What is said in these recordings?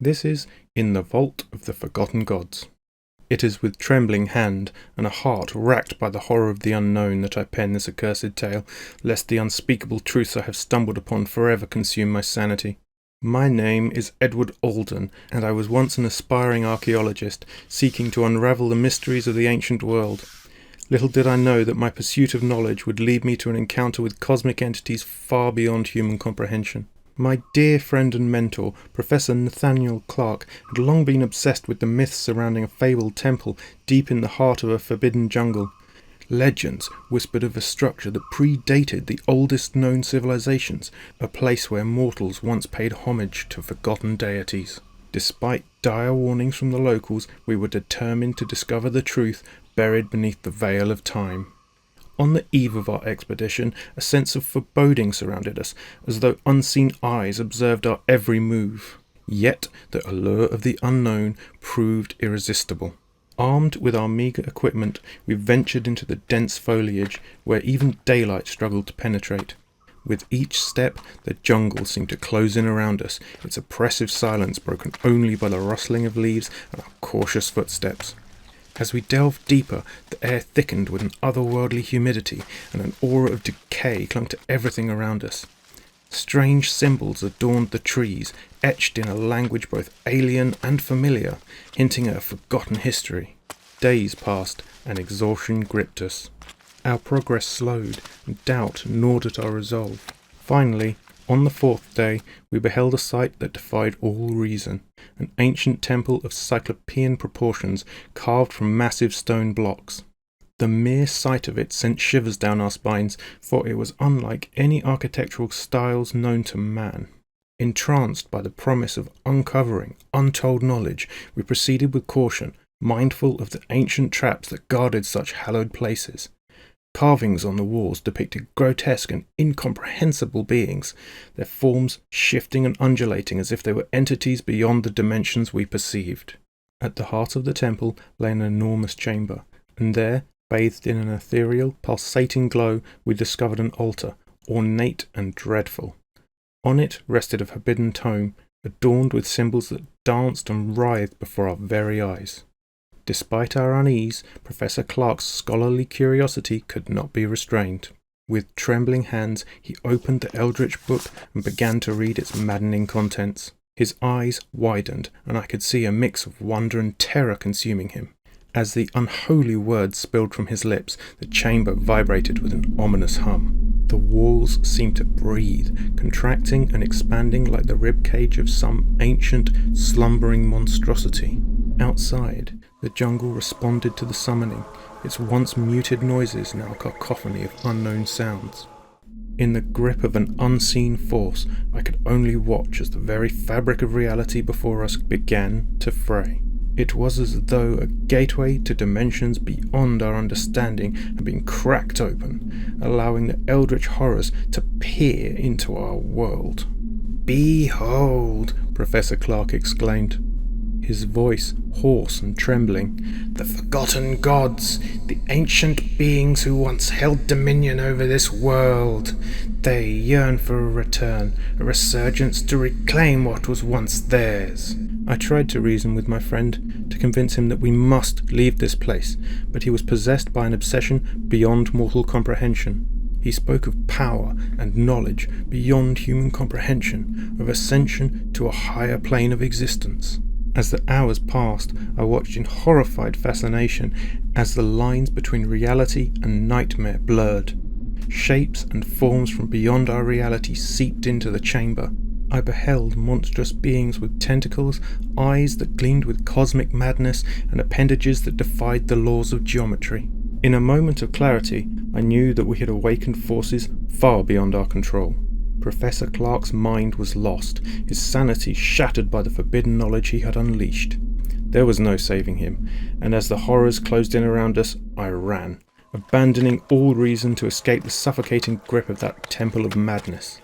This is In the Vault of the Forgotten Gods. It is with trembling hand and a heart racked by the horror of the unknown that I pen this accursed tale, lest the unspeakable truths I have stumbled upon forever consume my sanity. My name is Edward Alden, and I was once an aspiring archaeologist, seeking to unravel the mysteries of the ancient world. Little did I know that my pursuit of knowledge would lead me to an encounter with cosmic entities far beyond human comprehension. My dear friend and mentor, Professor Nathaniel Clark, had long been obsessed with the myths surrounding a fabled temple deep in the heart of a forbidden jungle. Legends whispered of a structure that predated the oldest known civilizations, a place where mortals once paid homage to forgotten deities. Despite dire warnings from the locals, we were determined to discover the truth buried beneath the veil of time. On the eve of our expedition, a sense of foreboding surrounded us, as though unseen eyes observed our every move. Yet the allure of the unknown proved irresistible. Armed with our meagre equipment, we ventured into the dense foliage, where even daylight struggled to penetrate. With each step, the jungle seemed to close in around us, its oppressive silence broken only by the rustling of leaves and our cautious footsteps. As we delved deeper, the air thickened with an otherworldly humidity, and an aura of decay clung to everything around us. Strange symbols adorned the trees, etched in a language both alien and familiar, hinting at a forgotten history. Days passed, and exhaustion gripped us. Our progress slowed, and doubt gnawed at our resolve. Finally, on the fourth day, we beheld a sight that defied all reason, an ancient temple of cyclopean proportions carved from massive stone blocks. The mere sight of it sent shivers down our spines, for it was unlike any architectural styles known to man. Entranced by the promise of uncovering untold knowledge, we proceeded with caution, mindful of the ancient traps that guarded such hallowed places. Carvings on the walls depicted grotesque and incomprehensible beings, their forms shifting and undulating as if they were entities beyond the dimensions we perceived. At the heart of the temple lay an enormous chamber, and there, bathed in an ethereal, pulsating glow, we discovered an altar, ornate and dreadful. On it rested a forbidden tome, adorned with symbols that danced and writhed before our very eyes. Despite our unease, Professor Clark's scholarly curiosity could not be restrained. With trembling hands, he opened the eldritch book and began to read its maddening contents. His eyes widened, and I could see a mix of wonder and terror consuming him. As the unholy words spilled from his lips, the chamber vibrated with an ominous hum. The walls seemed to breathe, contracting and expanding like the ribcage of some ancient, slumbering monstrosity. Outside, the jungle responded to the summoning, its once muted noises now a cacophony of unknown sounds. In the grip of an unseen force, I could only watch as the very fabric of reality before us began to fray. It was as though a gateway to dimensions beyond our understanding had been cracked open, allowing the eldritch horrors to peer into our world. "Behold!" Professor Clark exclaimed, his voice hoarse and trembling. "The forgotten gods, the ancient beings who once held dominion over this world. They yearn for a return, a resurgence to reclaim what was once theirs." I tried to reason with my friend, to convince him that we must leave this place, but he was possessed by an obsession beyond mortal comprehension. He spoke of power and knowledge beyond human comprehension, of ascension to a higher plane of existence. As the hours passed, I watched in horrified fascination as the lines between reality and nightmare blurred. Shapes and forms from beyond our reality seeped into the chamber. I beheld monstrous beings with tentacles, eyes that gleamed with cosmic madness, and appendages that defied the laws of geometry. In a moment of clarity, I knew that we had awakened forces far beyond our control. Professor Clark's mind was lost, his sanity shattered by the forbidden knowledge he had unleashed. There was no saving him, and as the horrors closed in around us, I ran, abandoning all reason to escape the suffocating grip of that temple of madness.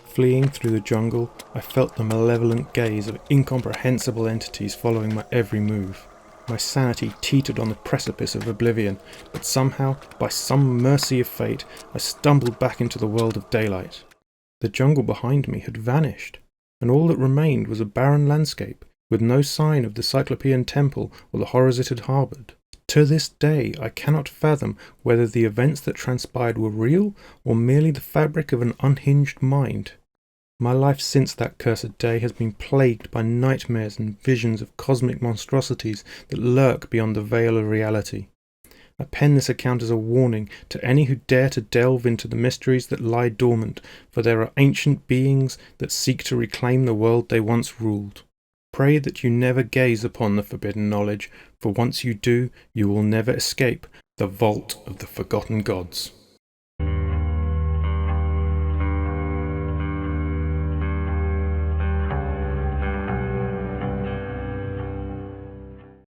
Fleeing through the jungle, I felt the malevolent gaze of incomprehensible entities following my every move. My sanity teetered on the precipice of oblivion, but somehow, by some mercy of fate, I stumbled back into the world of daylight. The jungle behind me had vanished, and all that remained was a barren landscape, with no sign of the Cyclopean temple or the horrors it had harboured. To this day I cannot fathom whether the events that transpired were real or merely the fabric of an unhinged mind. My life since that cursed day has been plagued by nightmares and visions of cosmic monstrosities that lurk beyond the veil of reality. I pen this account as a warning to any who dare to delve into the mysteries that lie dormant, for there are ancient beings that seek to reclaim the world they once ruled. Pray that you never gaze upon the forbidden knowledge, for once you do, you will never escape the vault of the forgotten gods.